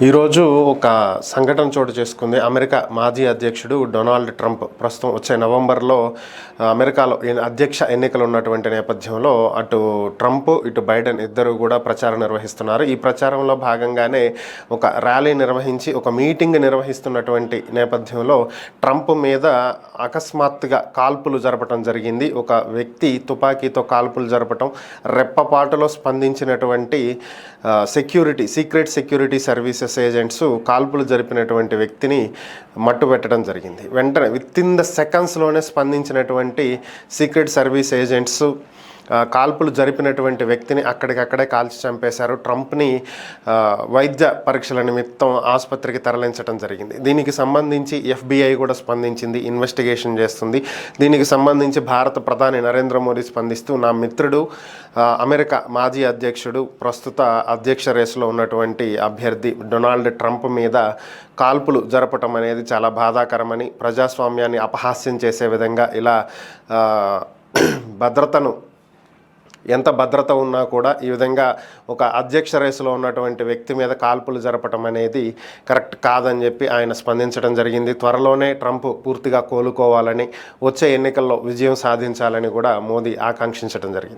ఈరోజు ఒక సంఘటన చోటు చేసుకుంది. అమెరికా మాజీ అధ్యక్షుడు డొనాల్డ్ ట్రంప్ ప్రస్తుతం వచ్చే నవంబర్లో అమెరికాలో అధ్యక్ష ఎన్నికలు ఉన్నటువంటి నేపథ్యంలో అటు ట్రంప్ ఇటు బైడెన్ ఇద్దరు కూడా ప్రచారం నిర్వహిస్తున్నారు. ఈ ప్రచారంలో భాగంగానే ఒక ర్యాలీ నిర్వహించి ఒక మీటింగ్ నిర్వహిస్తున్నటువంటి నేపథ్యంలో ట్రంప్ మీద అకస్మాత్తుగా కాల్పులు జరపడం జరిగింది. ఒక వ్యక్తి తుపాకీతో కాల్పులు జరపటం, రెప్పపాటులో స్పందించినటువంటి సీక్రెట్ సెక్యూరిటీ సర్వీసెస్ ఏజెంట్స్ కాల్పులు జరిపినటువంటి వ్యక్తిని మట్టుబెట్టడం జరిగింది. వెంటనే విత్ ఇన్ ద సెకండ్స్లోనే స్పందించినటువంటి సీక్రెట్ సర్వీస్ ఏజెంట్స్ కాల్పులు జరిపినటువంటి వ్యక్తిని అక్కడికక్కడే కాల్చి చంపేశారు. ట్రంప్ని వైద్య పరీక్షల నిమిత్తం ఆసుపత్రికి తరలించడం జరిగింది. దీనికి సంబంధించి FBI కూడా స్పందించింది, ఇన్వెస్టిగేషన్ చేస్తుంది. దీనికి సంబంధించి భారత ప్రధాని నరేంద్ర మోదీ స్పందిస్తూ, నా మిత్రుడు అమెరికా మాజీ అధ్యక్షుడు ప్రస్తుత అధ్యక్ష రేసులో ఉన్నటువంటి అభ్యర్థి డొనాల్డ్ ట్రంప్ మీద కాల్పులు జరపటం అనేది చాలా బాధాకరమని, ప్రజాస్వామ్యాన్ని అపహాస్యం చేసే విధంగా ఇలా ఎంత భద్రత ఉన్నా కూడా ఈ విధంగా ఒక అధ్యక్ష రేసులో ఉన్నటువంటి వ్యక్తి మీద కాల్పులు జరపటం అనేది కరెక్ట్ కాదని చెప్పి ఆయన స్పందించడం జరిగింది. త్వరలోనే ట్రంప్ పూర్తిగా కోలుకోవాలని, వచ్చే ఎన్నికల్లో విజయం సాధించాలని కూడా మోదీ ఆకాంక్షించడం జరిగింది.